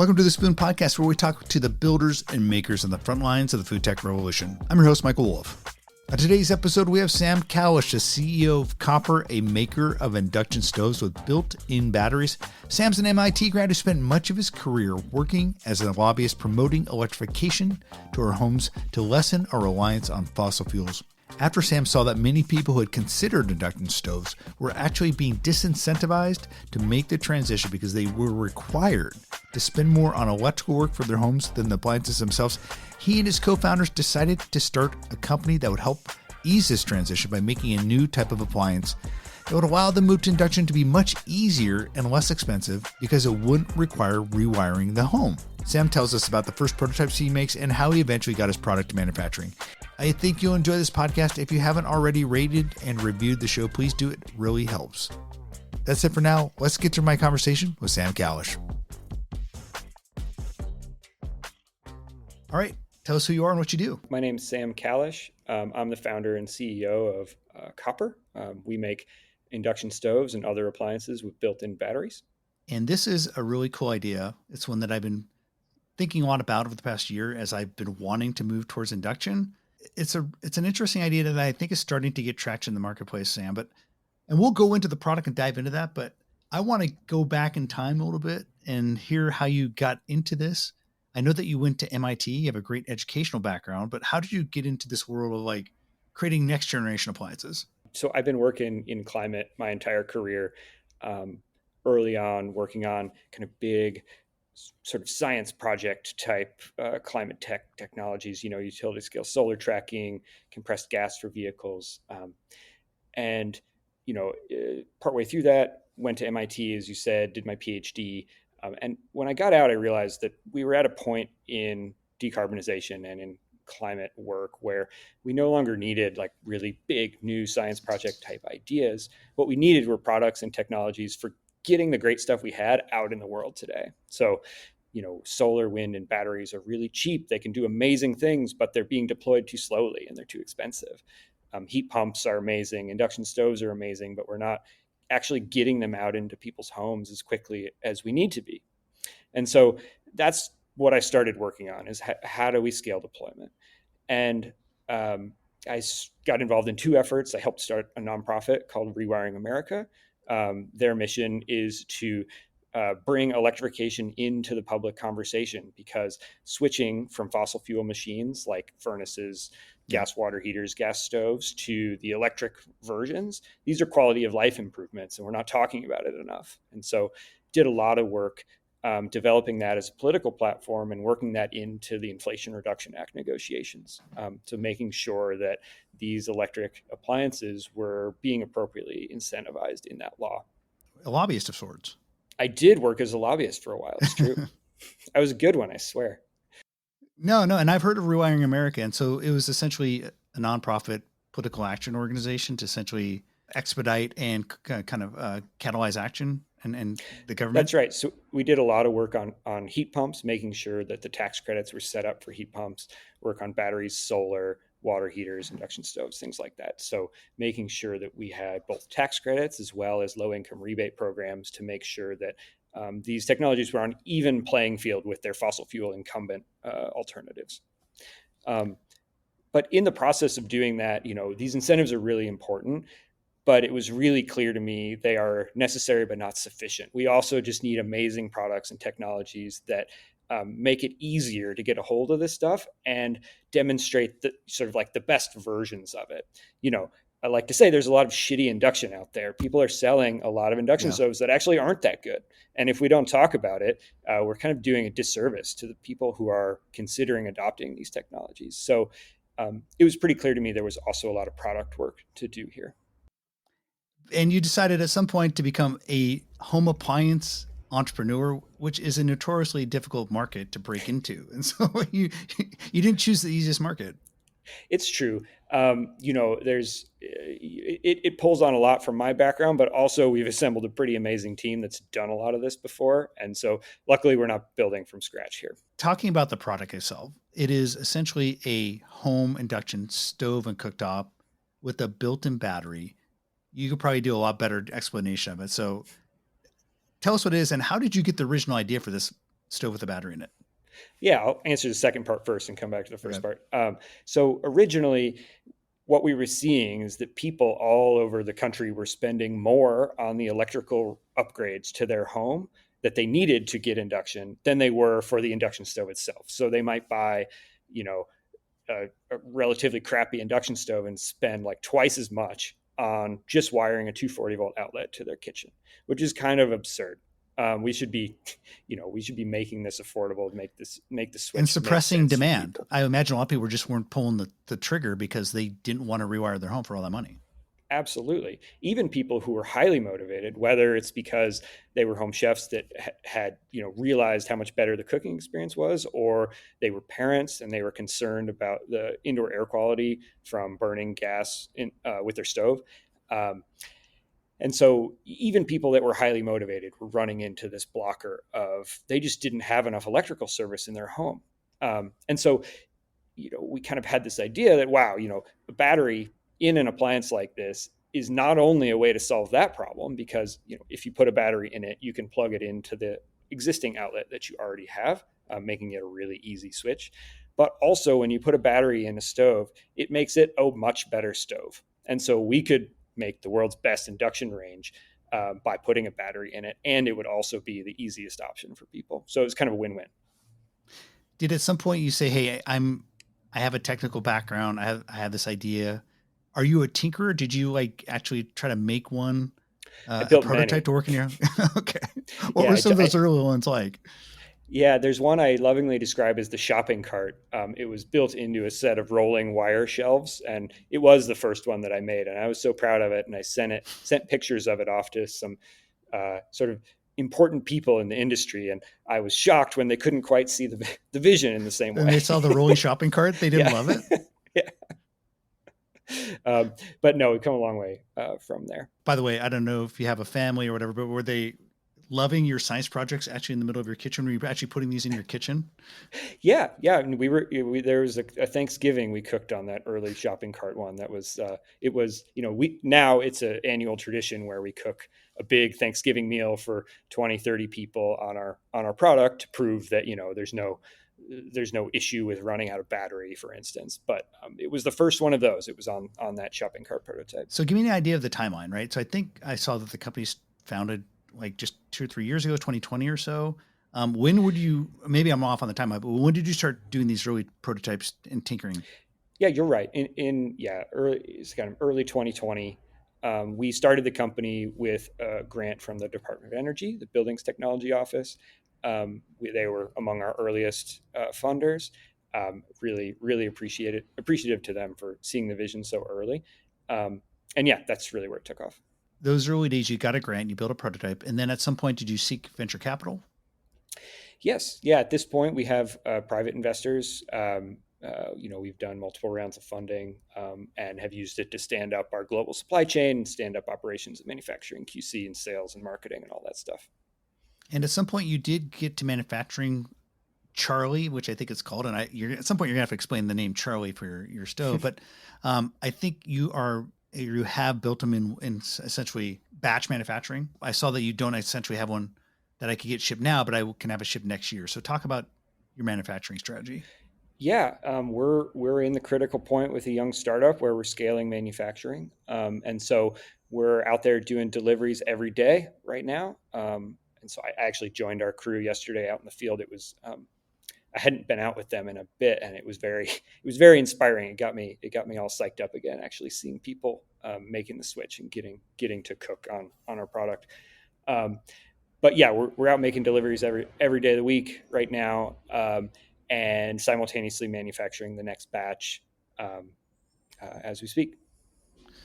Welcome to the Spoon Podcast, where we talk to the builders and makers on the front lines of the food tech revolution. I'm your host, Michael Wolf. On today's episode, we have Sam Calisch, the CEO of Copper, a maker of induction stoves with built-in batteries. Sam's an MIT grad who spent much of his career working as a lobbyist promoting electrification to our homes to lessen our reliance on fossil fuels. After Sam saw that many people who had considered induction stoves were actually being disincentivized to make the transition because they were required to spend more on electrical work for their homes than the appliances themselves, he and his co-founders decided to start a company that would help ease this transition by making a new type of appliance that would allow the move to induction to be much easier and less expensive because it wouldn't require rewiring the home. Sam tells us about the first prototypes he makes and how he eventually got his product to manufacturing. I think you'll enjoy this podcast. If you haven't already rated and reviewed the show, please do. It really helps. That's it for now. Let's get to my conversation with Sam Calisch. All right. Tell us who you are and what you do. My name's Sam Calisch. I'm the founder and CEO of Copper. We make induction stoves and other appliances with built-in batteries. And this is a really cool idea. It's one that I've been thinking a lot about over the past year as I've been wanting to move towards induction. It's an interesting idea that I think is starting to get traction in the marketplace, Sam. And we'll go into the product and dive into that. But I want to go back in time a little bit and hear how you got into this. I know that you went to MIT, you have a great educational background, but how did you get into this world of like creating next generation appliances? So I've been working in climate my entire career, early on working on kind of big sort of science project type climate technologies, utility scale solar tracking, compressed gas for vehicles. Partway through that, went to MIT, as you said, did my PhD. And when I got out, I realized that we were at a point in decarbonization and in climate work where we no longer needed like really big new science project type ideas. What we needed were products and technologies for getting the great stuff we had out in the world today. So, solar, wind, and batteries are really cheap. They can do amazing things, but they're being deployed too slowly and they're too expensive. Heat pumps are amazing. Induction stoves are amazing, but we're not actually getting them out into people's homes as quickly as we need to be. And so that's what I started working on is how do we scale deployment? And I got involved in two efforts. I helped start a nonprofit called Rewiring America. Their mission is to bring electrification into the public conversation because switching from fossil fuel machines like furnaces, gas water heaters, gas stoves to the electric versions, these are quality of life improvements and we're not talking about it enough. And so did a lot of work developing that as a political platform and working that into the Inflation Reduction Act negotiations. So making sure that these electric appliances were being appropriately incentivized in that law. A lobbyist of sorts. I did work as a lobbyist for a while. It's true. I was a good one, I swear. No. And I've heard of Rewiring America. And so it was essentially a nonprofit political action organization to essentially expedite and kind of catalyze action and the government. That's right. So we did a lot of work on heat pumps, making sure that the tax credits were set up for heat pumps, work on batteries, solar, water heaters, induction stoves, things like that. So making sure that we had both tax credits as well as low income rebate programs to make sure that these technologies were on even playing field with their fossil fuel incumbent alternatives. But in the process of doing that, these incentives are really important, but it was really clear to me they are necessary but not sufficient. We also just need amazing products and technologies that make it easier to get a hold of this stuff and demonstrate the sort of like the best versions of it. I like to say there's a lot of shitty induction out there. People are selling a lot of induction stoves that actually aren't that good. And if we don't talk about it, we're kind of doing a disservice to the people who are considering adopting these technologies. So it was pretty clear to me there was also a lot of product work to do here. And you decided at some point to become a home appliance entrepreneur, which is a notoriously difficult market to break into. And so you didn't choose the easiest market. It's true. It pulls on a lot from my background, but also we've assembled a pretty amazing team that's done a lot of this before. And so luckily we're not building from scratch here. Talking about the product itself, it is essentially a home induction stove and cooktop with a built-in battery. You could probably do a lot better explanation of it. So tell us what it is and how did you get the original idea for this stove with a battery in it? Yeah, I'll answer the second part first and come back to the first Okay. part. So originally, what we were seeing is that people all over the country were spending more on the electrical upgrades to their home that they needed to get induction than they were for the induction stove itself. So they might buy, you know, a relatively crappy induction stove and spend like twice as much on just wiring a 240-volt outlet to their kitchen, which is kind of absurd. We should be, we should be making this affordable to make the And switch make suppressing sense for demand. people. I imagine a lot of people just weren't pulling the trigger because they didn't want to rewire their home for all that money. Absolutely. Even people who were highly motivated, whether it's because they were home chefs that had, realized how much better the cooking experience was, or they were parents and they were concerned about the indoor air quality from burning gas with their stove. Um, and so even people that were highly motivated were running into this blocker of they just didn't have enough electrical service in their home. And so we kind of had this idea that, wow, a battery in an appliance like this is not only a way to solve that problem, because if you put a battery in it, you can plug it into the existing outlet that you already have, making it a really easy switch. But also, when you put a battery in a stove, it makes it a much better stove. And so we could make the world's best induction range by putting a battery in it, and it would also be the easiest option for people. So it's kind of a win-win. Did at some point you say, "Hey, I have a technical background. I have this idea." Are you a tinkerer? Did you like actually try to make one, I a built prototype many. to work in your? Okay. What Yeah, were some of those early ones like? yeah, there's one I lovingly describe as the shopping cart. It was built into a set of rolling wire shelves, and it was the first one that I made, and I was so proud of it. And I sent pictures of it off to some sort of important people in the industry, and I was shocked when they couldn't quite see the vision in the same And way. they saw the rolling shopping cart. They didn't Yeah, love it. yeah. But no, we've come a long way from there. By the way, I don't know if you have a family or whatever, but were they loving your science projects actually in the middle of your kitchen? Were you actually putting these in your kitchen? Yeah. And there was a Thanksgiving we cooked on that early shopping cart one. That was it was we now it's an annual tradition where we cook a big Thanksgiving meal for 20, 30 people on our product to prove that there's no issue with running out of battery, for instance. But it was the first one of those. It was on that shopping cart prototype. So give me an idea of the timeline, right? So I think I saw that the company's founded like just 2 or 3 years ago, 2020 or so. When would you, maybe I'm off on the timeline, but when did you start doing these early prototypes and tinkering? Yeah, you're right. It's kind of early 2020. We started the company with a grant from the Department of Energy, the Buildings Technology Office. They were among our earliest funders. Really appreciative to them for seeing the vision so early. And yeah, that's really where it took off. Those early days, you got a grant, you built a prototype, and then at some point, did you seek venture capital? Yes, yeah. At this point, we have private investors. We've done multiple rounds of funding and have used it to stand up our global supply chain and stand up operations and manufacturing, QC, and sales and marketing and all that stuff. And at some point, you did get to manufacturing Charlie, which I think it's called. And at some point, you're gonna have to explain the name Charlie for your stove. But I think you have built them in essentially batch manufacturing. I saw that you don't essentially have one that I could get shipped now, but I can have it shipped next year. So talk about your manufacturing strategy. Yeah, we're in the critical point with a young startup where we're scaling manufacturing, and so we're out there doing deliveries every day right now. And so I actually joined our crew yesterday out in the field. I hadn't been out with them in a bit, and it was very inspiring. It got me all psyched up again. Actually, seeing people making the switch and getting to cook on our product. Um, but yeah, we're out making deliveries every day of the week right now, and simultaneously manufacturing the next batch as we speak.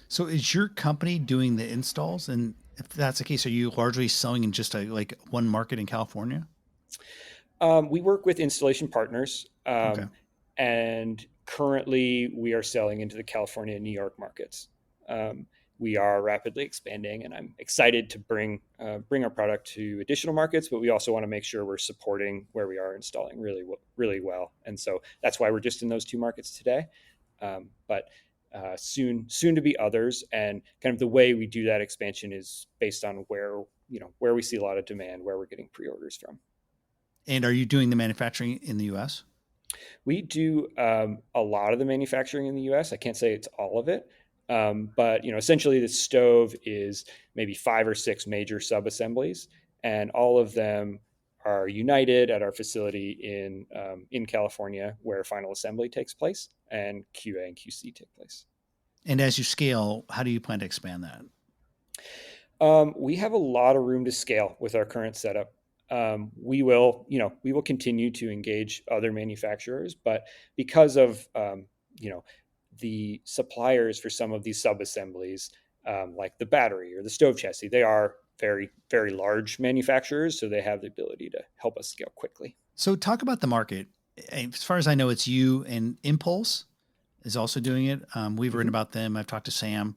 So is your company doing the installs? And if that's the case, are you largely selling in just like one market in California? We work with installation partners, Okay. and currently we are selling into the California and New York markets. We are rapidly expanding, and I'm excited to bring our product to additional markets. But we also want to make sure we're supporting where we are installing really well, and so that's why we're just in those two markets today. But soon to be others, and kind of the way we do that expansion is based on where we see a lot of demand, where we're getting pre-orders from. And are you doing the manufacturing in the U.S.? We do a lot of the manufacturing in the U.S. I can't say it's all of it, but essentially, the stove is maybe 5 or 6 major sub-assemblies, and all of them are united at our facility in California, where final assembly takes place and QA and QC take place. And as you scale, how do you plan to expand that? We have a lot of room to scale with our current setup. We will continue to engage other manufacturers, but because of the suppliers for some of these sub-assemblies, like the battery or the stove chassis, they are very, very large manufacturers, so they have the ability to help us scale quickly. So talk about the market. As far as I know, it's you and Impulse is also doing it. We've written Mhm. about them. I've talked to Sam.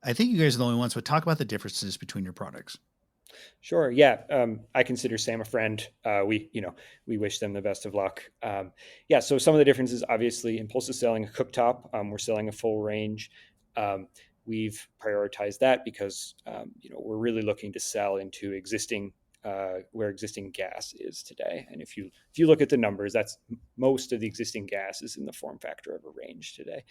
I think you guys are the only ones, but talk about the differences between your products. Sure. Yeah. I consider Sam a friend. We wish them the best of luck. Yeah. So some of the differences, obviously, Impulse is selling a cooktop. We're selling a full range. Um, we've prioritized that because we're really looking to sell into existing where existing gas is today. And if you look at the numbers, that's most of the existing gas is in the form factor of a range today.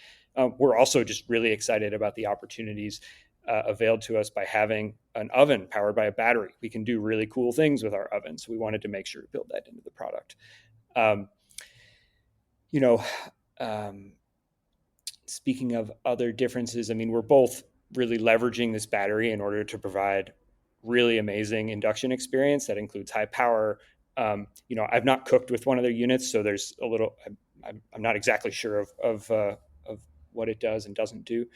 We're also just really excited about the opportunities availed to us by having an oven powered by a battery. We can do really cool things with our oven, so we wanted to make sure to build that into the product. Um, you know, um, Speaking of other differences, I mean, we're both really leveraging this battery in order to provide really amazing induction experience that includes high power. I've not cooked with one of their units, so there's a little. I'm not exactly sure of what it does and doesn't do.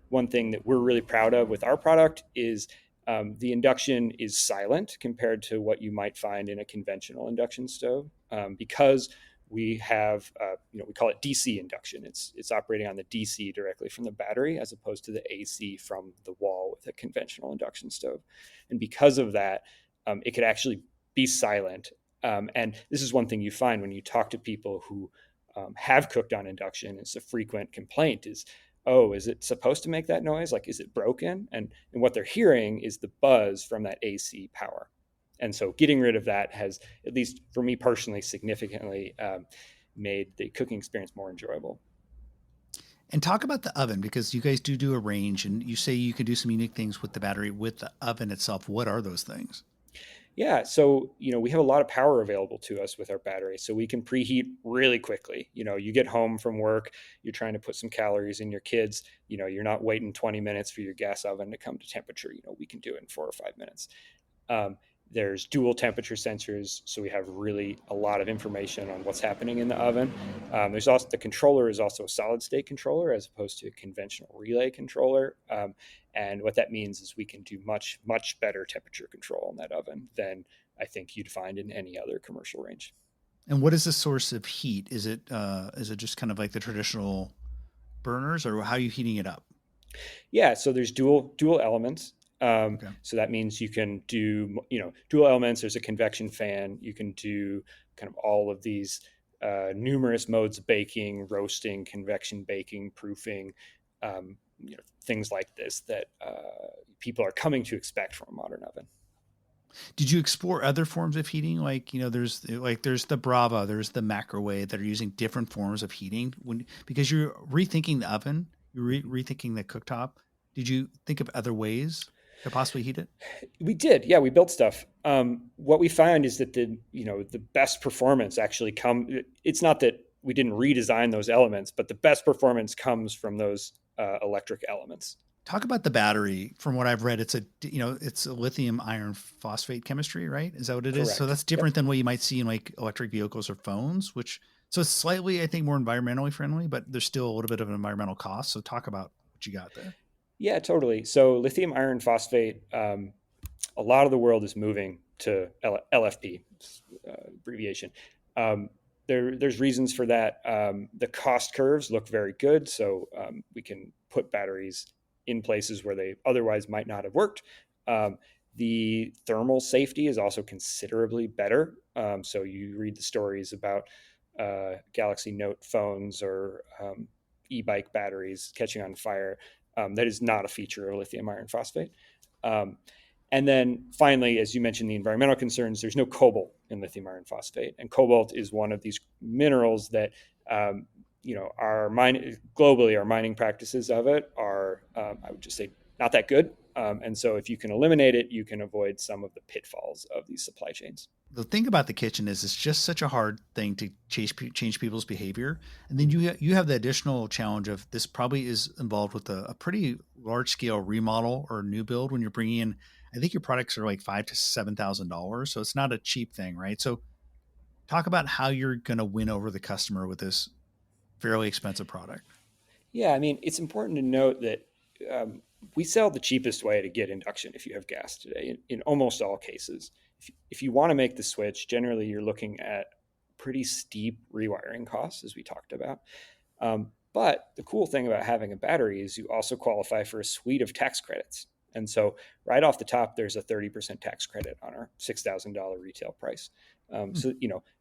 One thing that we're really proud of with our product is the induction is silent compared to what you might find in a conventional induction stove, because we have we call it DC induction. It's operating on the DC directly from the battery as opposed to the AC from the wall with a conventional induction stove. And because of that, it could actually be silent. And this is one thing you find when you talk to people who have cooked on induction. It's a frequent complaint is, oh, is it supposed to make that noise? Like, is it broken? And what they're hearing is the buzz from that AC power. And so getting rid of that has, at least for me personally, significantly made the cooking experience more enjoyable. And talk about the oven because you guys do a range, and you say you can do some unique things with the battery with the oven itself. What are those things? Yeah, so we have a lot of power available to us with our battery, so we can preheat really quickly. You get home from work, you're trying to put some calories in your kids. You're not waiting 20 minutes for your gas oven to come to temperature. We can do it in 4 or 5 minutes. Um, there's dual temperature sensors, so we have really a lot of information on what's happening in the oven. There's also the controller is also a solid state controller as opposed to a conventional relay controller. And what that means is we can do much, much better temperature control in that oven than I think you'd find in any other commercial range. And what is the source of heat? Is it just kind of like the traditional burners, or how are you heating it up? Yeah, so there's dual elements. Okay. So that means you can do dual elements. There's a convection fan. You can do kind of all of these numerous modes of baking, roasting, convection baking, proofing, things like this that people are coming to expect from a modern oven. Did you explore other forms of heating? There's the Brava, there's the microwave that are using different forms of heating because you're rethinking the oven, you're rethinking the cooktop. Did you think of other ways to possibly heat it? We did, yeah. We built stuff. What we found is that the best performance actually It's not that we didn't redesign those elements, but the best performance comes from those electric elements. Talk about the battery. From what I've read, it's a lithium iron phosphate chemistry, right? Is that what it is? So Correct. that's Yep. different than what you might see in like electric vehicles or phones, so it's slightly, I think, more environmentally friendly, but there's still a little bit of an environmental cost. So talk about what you got there. Yeah, totally. So lithium iron phosphate, a lot of the world is moving to LFP abbreviation. Um, there's reasons for that. The cost curves look very good, so we can put batteries in places where they otherwise might not have worked. Um, the thermal safety is also considerably better. So you read the stories about Galaxy Note phones or e-bike batteries catching on fire. That is not a feature of lithium iron phosphate. Um, And then finally, as you mentioned, the environmental concerns, there's no cobalt in lithium iron phosphate. And cobalt is one of these minerals that, our globally, our mining practices of it are, I would just say, not that good. And so if you can eliminate it, you can avoid some of the pitfalls of these supply chains. The thing about the kitchen is it's just such a hard thing to change people's behavior. And then you have the additional challenge of this probably is involved with a pretty large scale remodel or new build when you're bringing in, I think your products are like $5,000 to $7,000. So it's not a cheap thing, right? So talk about how you're going to win over the customer with this fairly expensive product. Yeah, I mean, it's important to note that we sell the cheapest way to get induction if you have gas today in almost all cases. If you want to make the switch, generally you're looking at pretty steep rewiring costs, as we talked about. But the cool thing about having a battery is you also qualify for a suite of tax credits. And so right off the top, there's a 30% tax credit on our $6,000 retail price. So,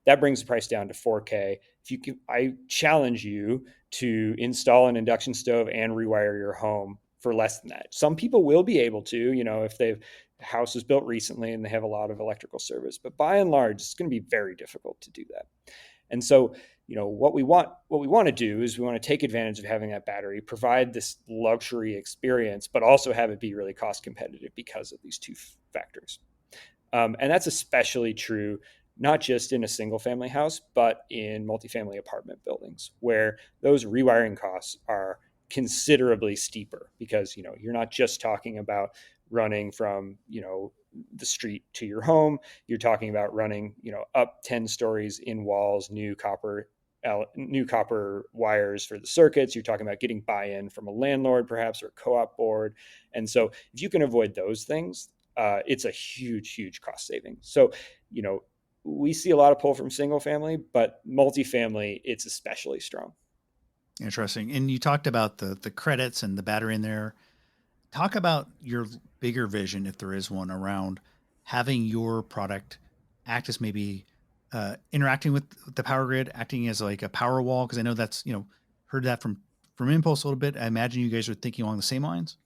that brings the price down to 4K. If you can, I challenge you to install an induction stove and rewire your home for less than that. Some people will be able to, if the house was built recently and they have a lot of electrical service, but by and large, it's going to be very difficult to do that. And so, what we want to do is we want to take advantage of having that battery, provide this luxury experience, but also have it be really cost competitive because of these two factors. And that's especially true not just in a single family house, but in multifamily apartment buildings where those rewiring costs are considerably steeper because, you're not just talking about running from, the street to your home. You're talking about running, up 10 stories in walls, new copper wires for the circuits. You're talking about getting buy-in from a landlord, perhaps, or a co-op board. And so if you can avoid those things, it's a huge, huge cost saving. So, we see a lot of pull from single family, but multifamily, it's especially strong. Interesting. And you talked about the credits and the battery in there. Talk about your bigger vision, if there is one, around having your product act as maybe interacting with the power grid, acting as like a power wall. Because I know that's heard that from Impulse a little bit. I imagine you guys are thinking along the same lines.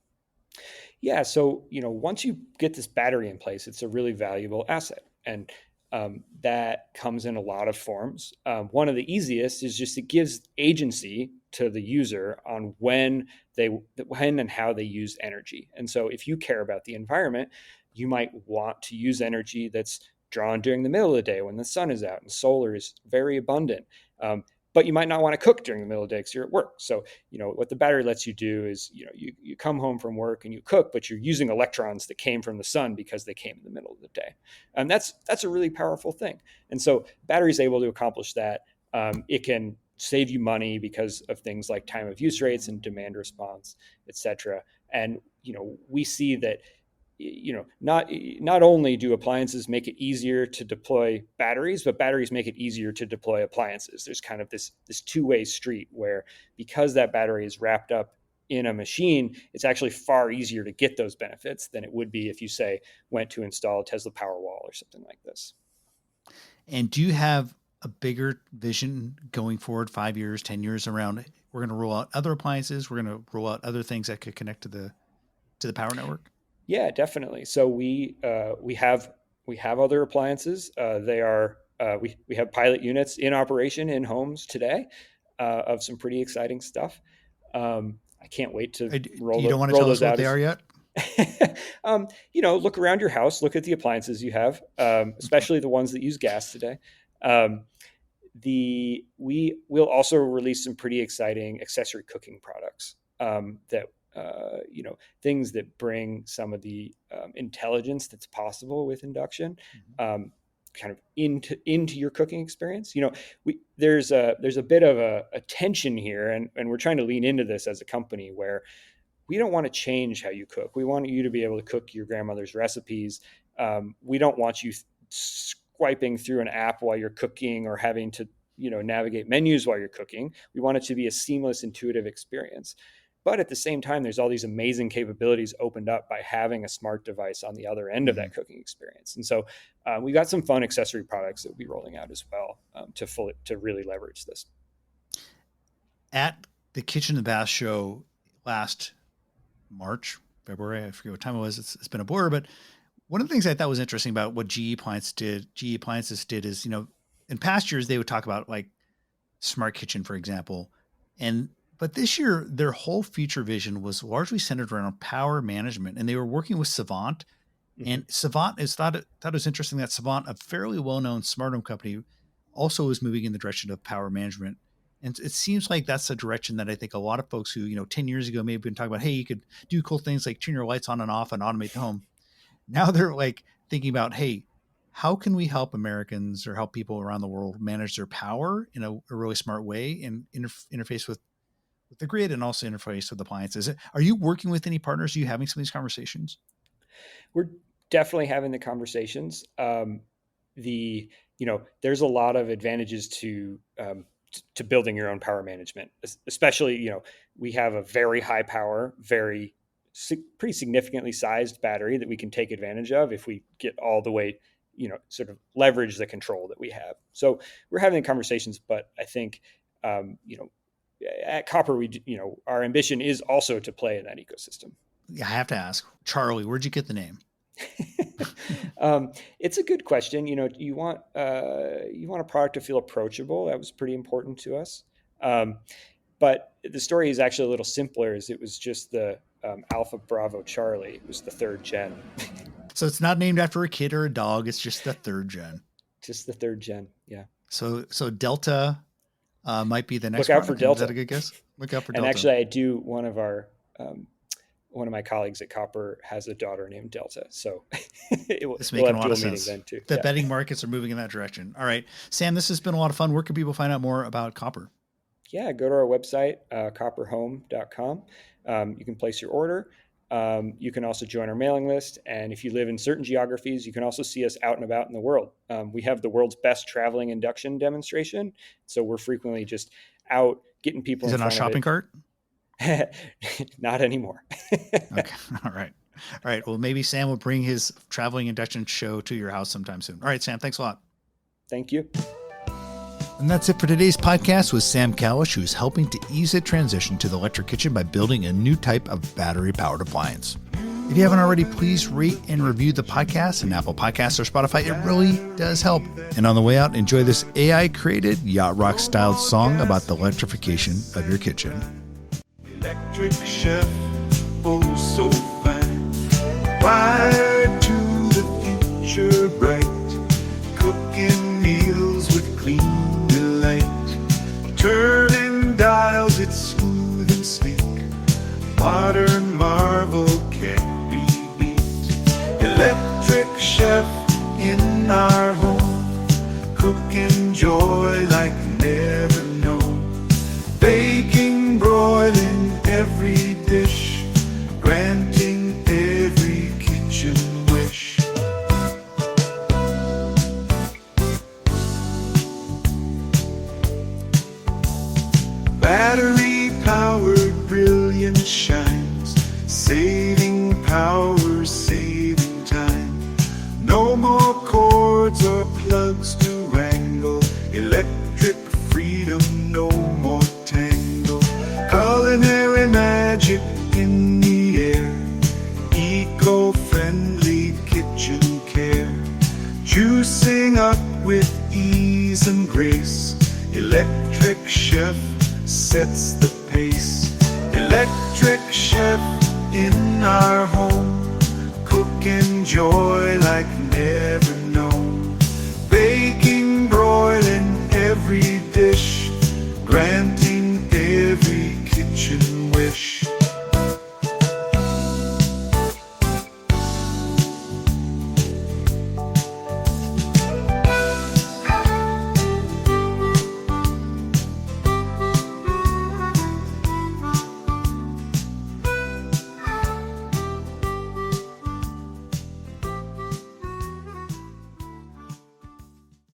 Yeah. So once you get this battery in place, it's a really valuable asset, and that comes in a lot of forms. One of the easiest is just it gives agency to the user on when and how they use energy. And so if you care about the environment, you might want to use energy that's drawn during the middle of the day when the sun is out and solar is very abundant. But you might not want to cook during the middle of the day because you're at work. So, what the battery lets you do is, you come home from work and you cook, but you're using electrons that came from the sun because they came in the middle of the day. And that's a really powerful thing. And so battery is able to accomplish that. It can save you money because of things like time of use rates and demand response, et cetera. And, we see that not only do appliances make it easier to deploy batteries, but batteries make it easier to deploy appliances. There's kind of this two-way street where because that battery is wrapped up in a machine, it's actually far easier to get those benefits than it would be if you, say, went to install a Tesla Powerwall or something like this. And do you have a bigger vision going forward, 5 years, 10 years around, we're going to roll out other appliances, we're going to roll out other things that could connect to the power network? Yeah, definitely. So we have other appliances. We have pilot units in operation in homes today of some pretty exciting stuff. I can't wait to You don't want to tell us what they are yet? Look around your house, look at the appliances you have, especially the ones that use gas today. We'll also release some pretty exciting accessory cooking products that things that bring some of the intelligence that's possible with induction kind of into your cooking experience. There's a bit of a tension here, and we're trying to lean into this as a company where we don't want to change how you cook. We want you to be able to cook your grandmother's recipes. We don't want you swiping through an app while you're cooking or having to navigate menus while you're cooking. We want it to be a seamless, intuitive experience. But at the same time, there's all these amazing capabilities opened up by having a smart device on the other end of that cooking experience. And so we've got some fun accessory products that we'll be rolling out as well to really leverage this. At the Kitchen and Bath show last March, February, I forget what time it was. It's been a blur, but One of the things I thought was interesting about what GE Appliances did is, in past years, they would talk about like smart kitchen, for example. But this year, their whole future vision was largely centered around power management, and they were working with Savant. And Savant thought it was interesting that Savant, a fairly well-known smart home company, also is moving in the direction of power management. And it seems like that's a direction that I think a lot of folks who, 10 years ago may have been talking about, hey, you could do cool things like turn your lights on and off and automate the home. Now they're like thinking about, hey, how can we help Americans or help people around the world manage their power in a really smart way and interface with the grid and also interface with appliances? Are you working with any partners? Are you having some of these conversations? We're definitely having the conversations. There's a lot of advantages to building your own power management, especially, we have a very high power, pretty significantly sized battery that we can take advantage of if we get all the way, sort of leverage the control that we have. So we're having the conversations, but I think, at Copper, our ambition is also to play in that ecosystem. Yeah, I have to ask, Charlie, where'd you get the name? It's a good question. You want a product to feel approachable. That was pretty important to us. But the story is actually a little simpler. It was just the Alpha Bravo Charlie. It was the third gen. So it's not named after a kid or a dog. It's just the third gen. Just the third gen. Yeah. So Delta might be the next. Look out for Delta. Is that a good guess? Look out for Delta. And actually, I do. One of my colleagues at Copper has a daughter named Delta. So it's making a lot of sense. Then too. The betting markets are moving in that direction. All right, Sam, this has been a lot of fun. Where can people find out more about Copper? Yeah, go to our website, copperhome.com. You can place your order. You can also join our mailing list. And if you live in certain geographies, you can also see us out and about in the world. We have the world's best traveling induction demonstration. So we're frequently just out getting people. Is it on a shopping cart? Not anymore. Okay. All right. Well, maybe Sam will bring his traveling induction show to your house sometime soon. All right, Sam, thanks a lot. Thank you. And that's it for today's podcast with Sam Calisch, who's helping to ease the transition to the electric kitchen by building a new type of battery-powered appliance. If you haven't already, please rate and review the podcast on Apple Podcasts or Spotify. It really does help. And on the way out, enjoy this AI-created yacht rock-styled song about the electrification of your kitchen. Electric chef, oh so fine, wired to the future bright, cooking meals with clean delight, turning dials, it's smooth and sleek, modern marvel can't be beat. Electric chef in our home, cooking joy like never known, baking, broiling every dish, granting every kitchen wish. Battery-powered brilliance shines, saving power, saving time. No more cords or plugs to wrangle, electric freedom, no more tangle. Culinary magic in the air, eco-friendly kitchen care, juicing up with ease and grace. Electric chef sets the pace. Electric chef in our home, cooking joy like